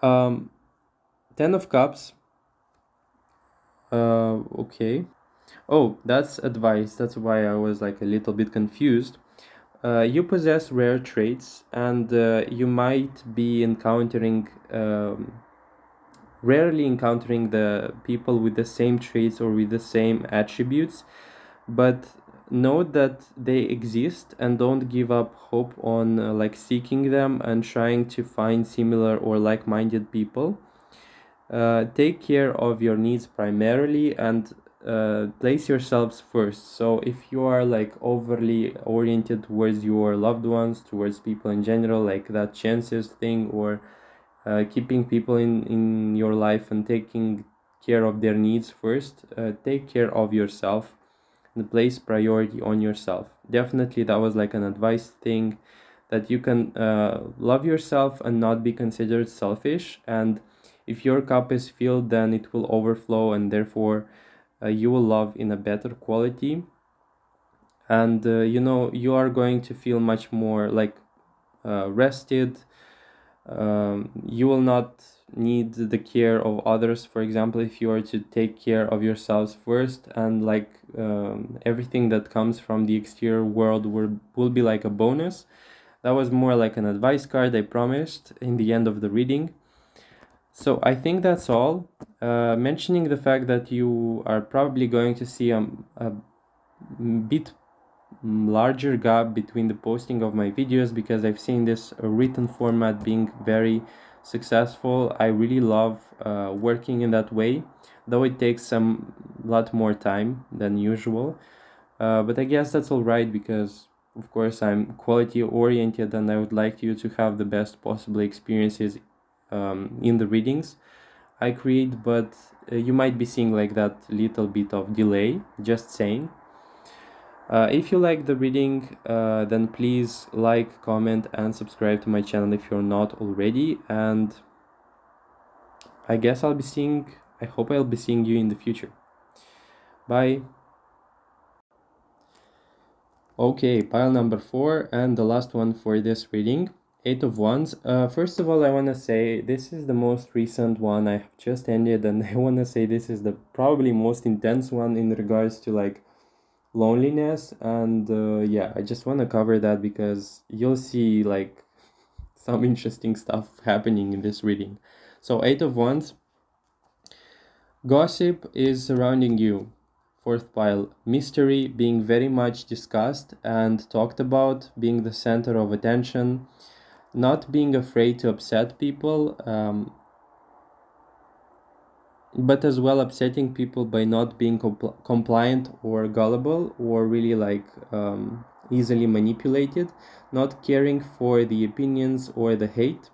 Ten of Cups. Okay. Oh, that's advice. That's why I was like a little bit confused. You possess rare traits, and you might be rarely encountering the people with the same traits or with the same attributes, but note that they exist and don't give up hope on like seeking them and trying to find similar or like-minded people. Take care of your needs primarily, and place yourselves first. So if you are like overly oriented towards your loved ones, towards people in general, like that chances thing, or keeping people in your life and taking care of their needs first, take care of yourself and place priority on yourself. Definitely that was like an advice thing, that you can love yourself and not be considered selfish, and if your cup is filled, then it will overflow, and therefore you will love in a better quality, and you know, you are going to feel much more like rested. You will not need the care of others. For example, if you are to take care of yourselves first, and like everything that comes from the exterior world will be like a bonus. That was more like an advice card, I promised, in the end of the reading. So I think that's all. Mentioning the fact that you are probably going to see a bit larger gap between the posting of my videos, because I've seen this written format being very successful. I really love working in that way, though it takes some lot more time than usual. But I guess that's all right, because of course, I'm quality oriented and I would like you to have the best possible experiences in the readings I create, but you might be seeing like that little bit of delay, just saying. If you like the reading, then please like, comment, and subscribe to my channel if you're not already. And I guess I hope I'll be seeing you in the future. Bye. Okay, pile number 4 and the last one for this reading, Eight of Wands. First of all, I want to say this is the most recent one I have just ended, and I want to say this is the probably most intense one in regards to like loneliness. And yeah, I just want to cover that because you'll see like some interesting stuff happening in this reading. So, Eight of Wands, gossip is surrounding you. Fourth pile, mystery being very much discussed and talked about, being the center of attention, not being afraid to upset people, but as well upsetting people by not being compliant or gullible or really like easily manipulated, not caring for the opinions or the hate,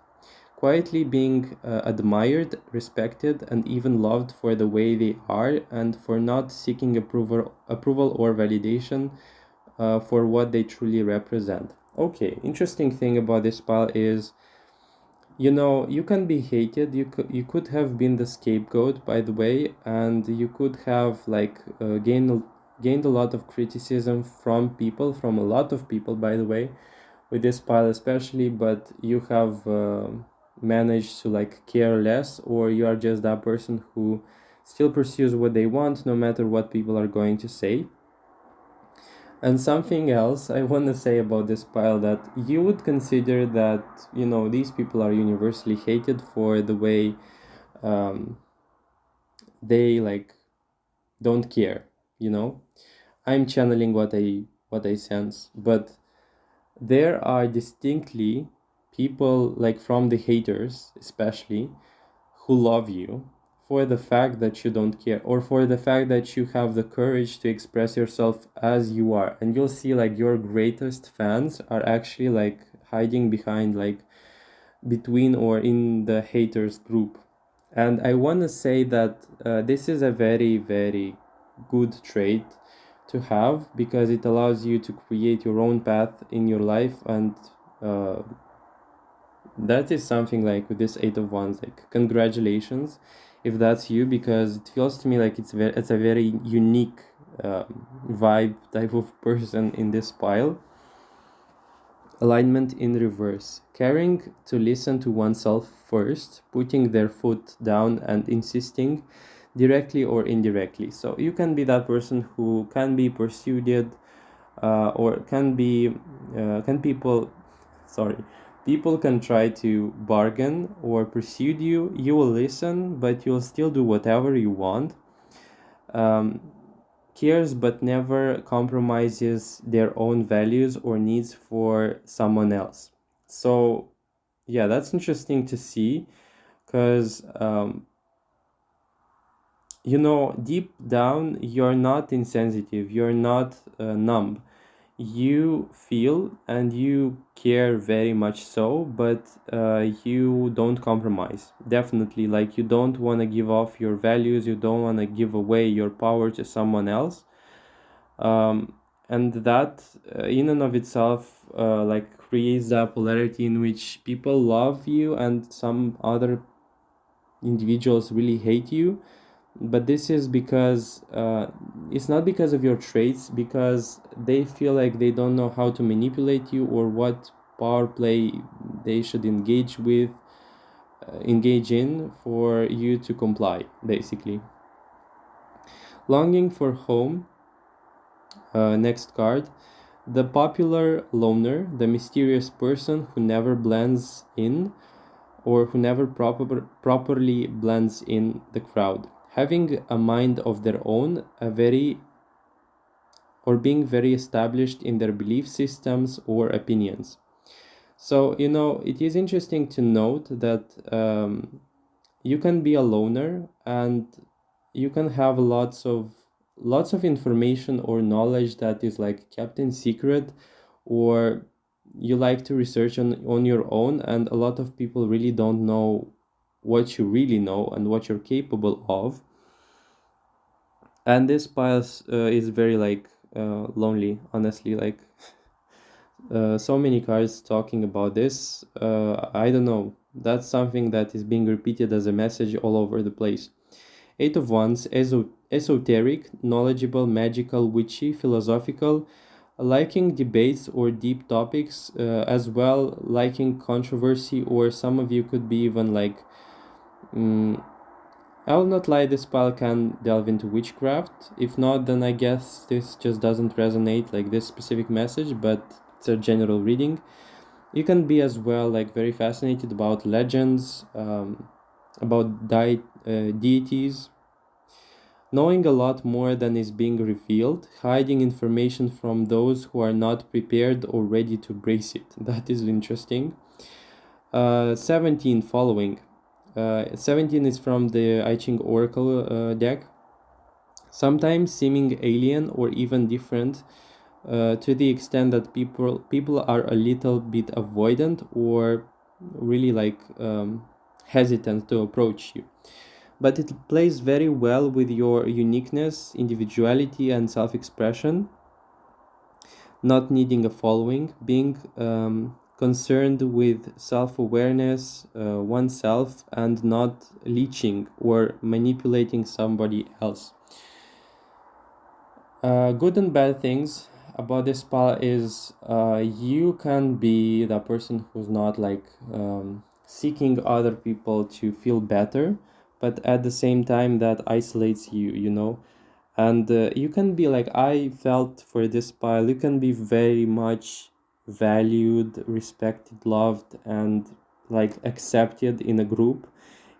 quietly being admired, respected, and even loved for the way they are, and for not seeking approval or validation for what they truly represent. Okay, interesting thing about this pile is, you know, you can be hated. You could have been the scapegoat, by the way, and you could have like gained a lot of criticism from a lot of people, by the way, with this pile especially. But you have managed to like care less, or you are just that person who still pursues what they want no matter what people are going to say. And something else I want to say about this pile, that you would consider that, you know, these people are universally hated for the way um, they like don't care, you know. I'm channeling what I sense, but there are distinctly people like from the haters especially who love you for the fact that you don't care, or for the fact that you have the courage to express yourself as you are. And you'll see like your greatest fans are actually like hiding behind like between or in the haters group. And I want to say that this is a very, very good trait to have, because it allows you to create your own path in your life. And uh, that is something like with this Eight of Wands, like congratulations if that's you, because it feels to me like it's a very unique vibe type of person in this pile. Alignment in reverse, caring to listen to oneself first, putting their foot down and insisting directly or indirectly. So you can be that person who can be persuaded, or can people, sorry, people can try to bargain or persuade you. You will listen, but you'll still do whatever you want. Um, Cares but never compromises their own values or needs for someone else. So yeah, that's interesting to see, because you know, deep down you're not insensitive, you're not numb. You feel and you care very much so, but you don't compromise, definitely. Like, you don't want to give off your values, you don't want to give away your power to someone else. And that in and of itself like creates that polarity in which people love you and some other individuals really hate you. But this is because it's not because of your traits, because they feel like they don't know how to manipulate you or what power play they should engage in for you to comply, basically. Longing for home, next card. The popular loner, the mysterious person who never blends in, or who never properly blends in the crowd, having a mind of their own, or being very established in their belief systems or opinions. So, you know, it is interesting to note that you can be a loner and you can have lots of information or knowledge that is like kept in secret, or you like to research on your own, and a lot of people really don't know what you really know and what you're capable of. And this pile is very like lonely, honestly. Like so many cards talking about this. I don't know. That's something that is being repeated as a message all over the place. Eight of Wands, esoteric, knowledgeable, magical, witchy, philosophical, liking debates or deep topics, as well liking controversy, or some of you could be even like, I will not lie, this pile can delve into witchcraft. If not, then I guess this just doesn't resonate, like this specific message, but it's a general reading. You can be as well like very fascinated about legends, about deities, knowing a lot more than is being revealed, hiding information from those who are not prepared or ready to brace it. That is interesting. 17 following. 17 is from the I Ching Oracle deck. Sometimes seeming alien or even different, to the extent that people are a little bit avoidant or really like hesitant to approach you. But it plays very well with your uniqueness, individuality, and self-expression. Not needing a following, being concerned with self-awareness, oneself, and not leeching or manipulating somebody else. Good and bad things about this spa is you can be the person who's not like seeking other people to feel better, but at the same time that isolates you, you know. And you can be like, I felt for this pile, you can be very much valued, respected, loved, and like accepted in a group.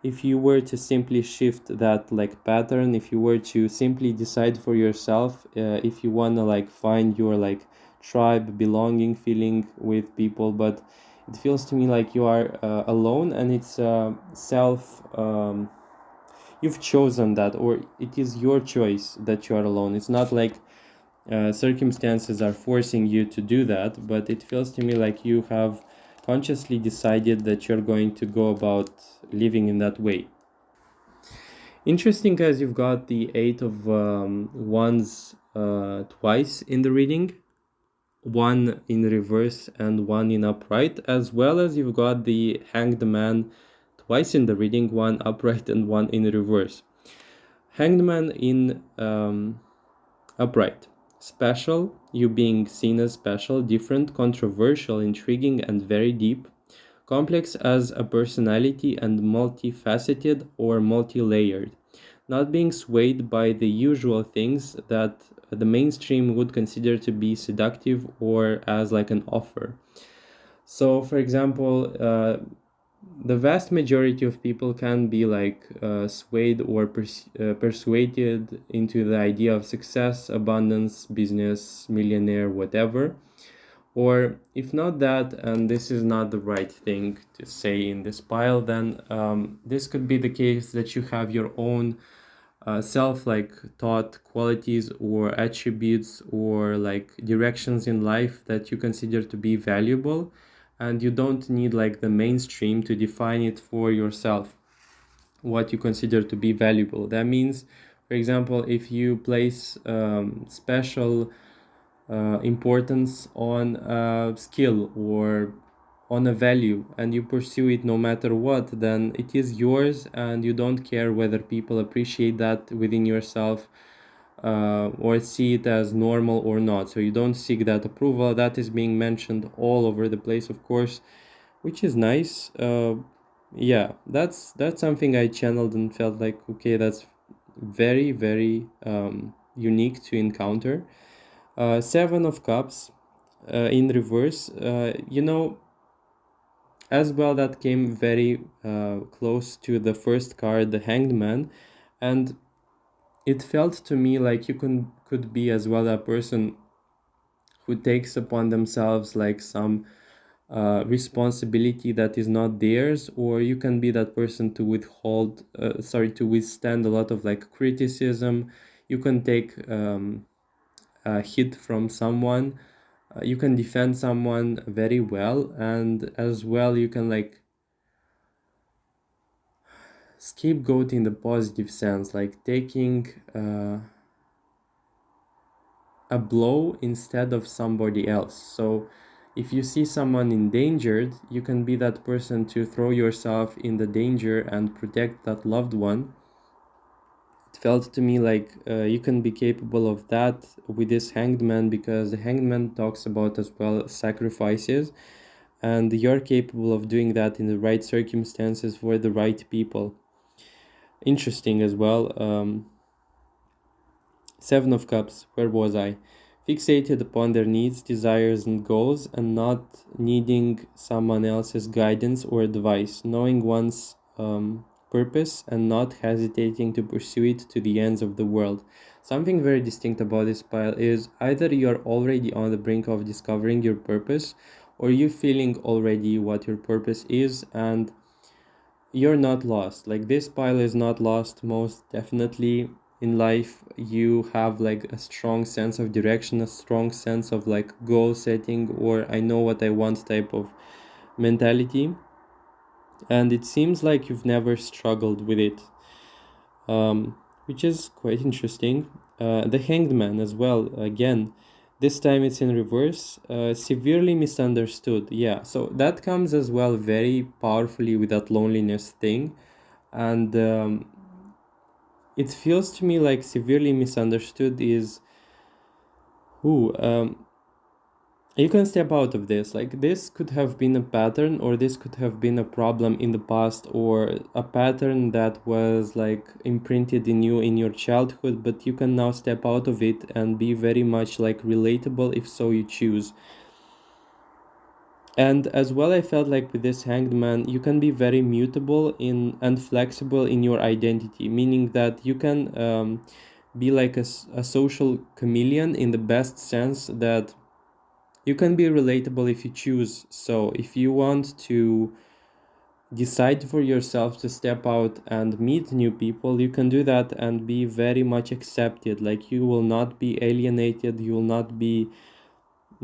If you were to simply shift that like pattern, if you were to simply decide for yourself, if you want to like find your like tribe belonging feeling with people, but it feels to me like you are alone, and it's self you've chosen that, or it is your choice that you are alone. It's not like circumstances are forcing you to do that, but it feels to me like you have consciously decided that you're going to go about living in that way. Interesting, as you've got the Eight of Wands twice in the reading, one in reverse and one in upright, as well as you've got the Hanged Man twice in the reading, one upright and one in reverse. Hanged Man in upright. Special, you being seen as special, different, controversial, intriguing, and very deep. Complex as a personality and multifaceted or multi-layered. Not being swayed by the usual things that the mainstream would consider to be seductive or as like an offer. So, for example, the vast majority of people can be like swayed or persuaded into the idea of success, abundance, business, millionaire, whatever. Or if not that, and this is not the right thing to say in this pile, then this could be the case that you have your own self like taught qualities or attributes or like directions in life that you consider to be valuable, and you don't need like the mainstream to define it for yourself what you consider to be valuable. That means, for example, if you place special importance on a skill or on a value and you pursue it no matter what, then it is yours and you don't care whether people appreciate that within yourself or see it as normal or not. So you don't seek that approval. That is being mentioned all over the place, of course, which is nice. Yeah, that's something I channeled and felt like, okay, that's very, very unique to encounter. Seven of Cups in reverse. As well, that came very close to the first card, the Hanged Man, and it felt to me like you could be as well a person who takes upon themselves like some responsibility that is not theirs, or you can be that person to to withstand a lot of like criticism. You can take a hit from someone, You can defend someone very well, and as well you can like scapegoat in the positive sense, like taking a blow instead of somebody else. So if you see someone endangered, you can be that person to throw yourself in the danger and protect that loved one. It felt to me like you can be capable of that with this hanged man, because the hanged man talks about as well sacrifices, and you're capable of doing that in the right circumstances for the right people. Interesting as well. Seven of Cups, where was I? Fixated upon their needs, desires, and goals, and not needing someone else's guidance or advice, knowing one's purpose and not hesitating to pursue it to the ends of the world. Something very distinct about this pile is either you're already on the brink of discovering your purpose, or you feeling already what your purpose is, and you're not lost. Like, this pile is not lost, most definitely. In life you have like a strong sense of direction, a strong sense of like goal setting, or I know what I want type of mentality, and it seems like you've never struggled with it, which is quite interesting. The Hanged Man as well, again, this time it's in reverse. Severely misunderstood. Yeah, so that comes as well very powerfully with that loneliness thing. And it feels to me like severely misunderstood is who you can step out of this. Like, this could have been a pattern, or this could have been a problem in the past, or a pattern that was like imprinted in you in your childhood, but you can now step out of it and be very much like relatable if so you choose. And as well, I felt like with this Hanged Man, you can be very mutable in and flexible in your identity, meaning that you can be like a social chameleon in the best sense, that you can be relatable if you choose. So if you want to decide for yourself to step out and meet new people, you can do that and be very much accepted. Like, you will not be alienated, you will not be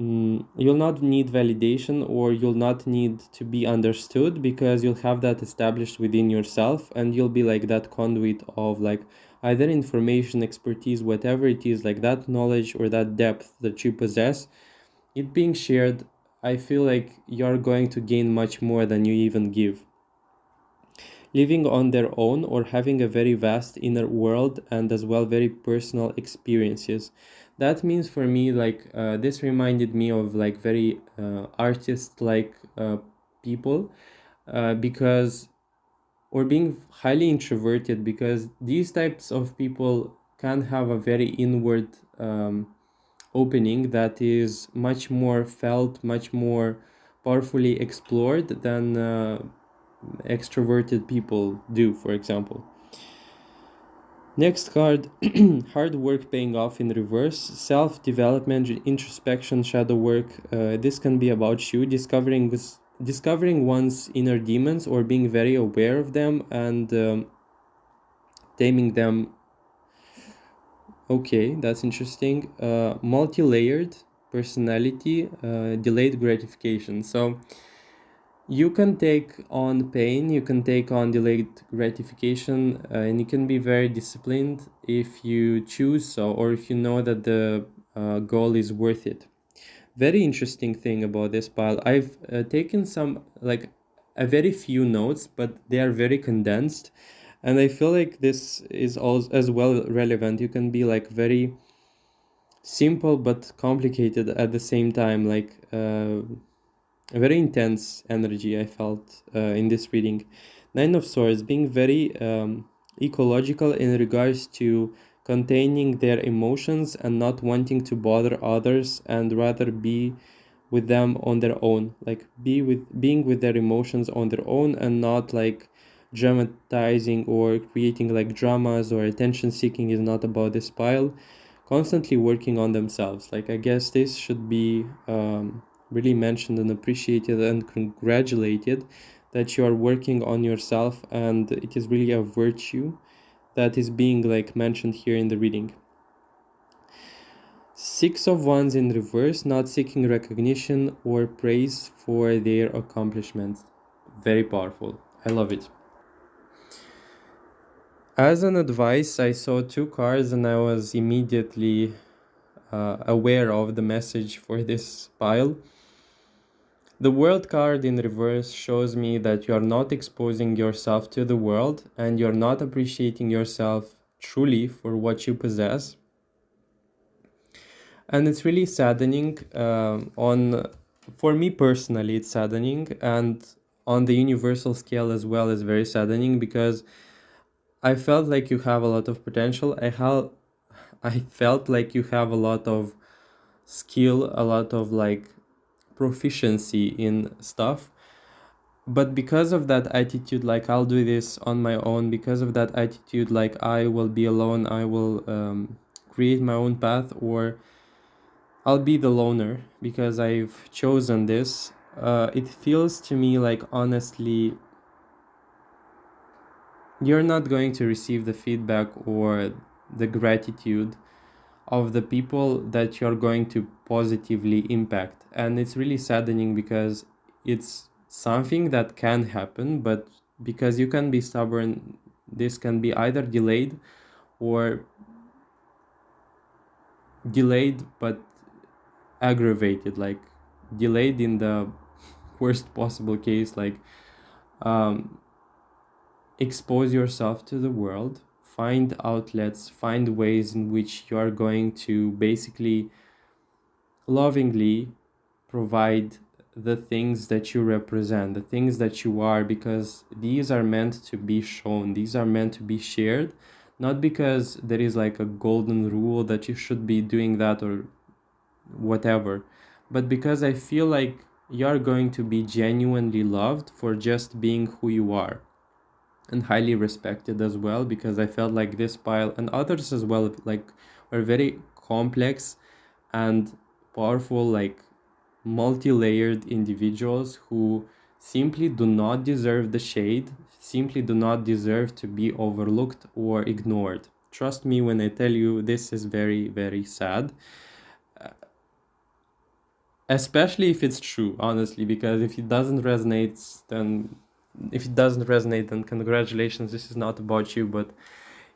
you'll not need validation, or you'll not need to be understood, because you'll have that established within yourself, and you'll be like that conduit of like either information, expertise, whatever it is, like that knowledge or that depth that you possess, it being shared. I feel like you're going to gain much more than you even give. Living on their own, or having a very vast inner world, and as well very personal experiences. That means for me, like, this reminded me of like very artist like people, because, or being highly introverted, because these types of people can have a very inward opening that is much more felt, much more powerfully explored than extroverted people do, for example. Next card, hard work paying off in reverse, self-development, introspection, shadow work. This can be about you discovering one's inner demons, or being very aware of them and taming them. Okay, that's interesting. Multi-layered personality, delayed gratification. So you can take on pain, you can take on delayed gratification, and you can be very disciplined if you choose so, or if you know that the goal is worth it. Very interesting thing about this pile. I've taken some, like, a very few notes, but they are very condensed. And I feel like this is also as well relevant. You can be like very simple but complicated at the same time. Like, a very intense energy I felt in this reading. Nine of Swords, being very ecological in regards to containing their emotions and not wanting to bother others, and rather be with them on their own, like being with their emotions on their own, and not like dramatizing or creating like dramas, or attention seeking is not about this pile. Constantly working on themselves. Like, I guess this should be really mentioned and appreciated and congratulated, that you are working on yourself, and it is really a virtue that is being like mentioned here in the reading. Six of Wands in reverse, not seeking recognition or praise for their accomplishments. Very powerful. I love it. As an advice, I saw two cards and I was immediately aware of the message for this pile. The World card in reverse shows me that you are not exposing yourself to the world and you're not appreciating yourself truly for what you possess. And it's really saddening for me personally, it's saddening, and on the universal scale as well is very saddening, because I felt like you have a lot of potential. I felt like you have a lot of skill, a lot of like proficiency in stuff. But because of that attitude, like I'll do this on my own, because of that attitude, like I will be alone, I will create my own path, or I'll be the loner because I've chosen this. It feels to me like, honestly, you're not going to receive the feedback or the gratitude of the people that you're going to positively impact. And it's really saddening because it's something that can happen, but because you can be stubborn, this can be either or delayed but aggravated, like delayed in the worst possible case. Like expose yourself to the world, find outlets, find ways in which you are going to basically lovingly provide the things that you represent, the things that you are, because these are meant to be shown, these are meant to be shared, not because there is like a golden rule that you should be doing that or whatever, but because I feel like you're going to be genuinely loved for just being who you are, and highly respected as well, because I felt like this pile and others as well, like, were very complex and powerful, like multi-layered individuals who simply do not deserve the shade, simply do not deserve to be overlooked or ignored. Trust me when I tell you this is very, very sad. Especially if it's true, honestly, because if it doesn't resonate, then congratulations, this is not about you. But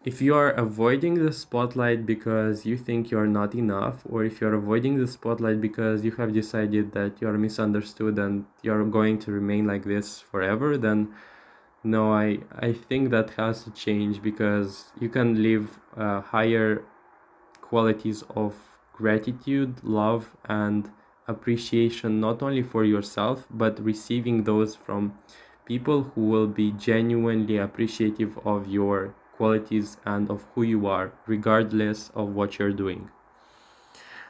if you are avoiding the spotlight because you think you're not enough, or if you're avoiding the spotlight because you have decided that you're misunderstood and you're going to remain like this forever, then no, I think that has to change, because you can live higher qualities of gratitude, love, and appreciation, not only for yourself, but receiving those from people who will be genuinely appreciative of your qualities and of who you are, regardless of what you're doing.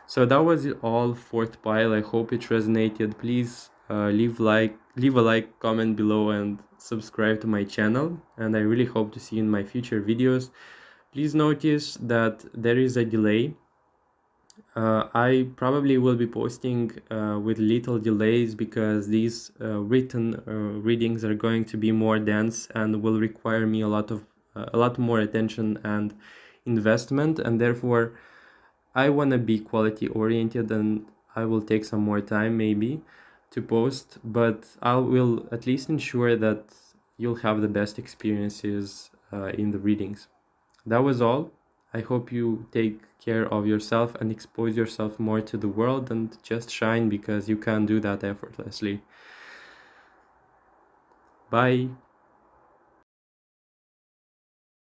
So that was all, fourth pile. I hope it resonated. Please leave a like, comment below, and subscribe to my channel. And I really hope to see you in my future videos. Please notice that there is a delay. I probably will be posting with little delays, because these written readings are going to be more dense and will require me a lot more attention and investment, and therefore I want to be quality oriented, and I will take some more time maybe to post, but I will at least ensure that you'll have the best experiences in the readings. That was all. I hope you take care of yourself and expose yourself more to the world, and just shine, because you can do that effortlessly. Bye.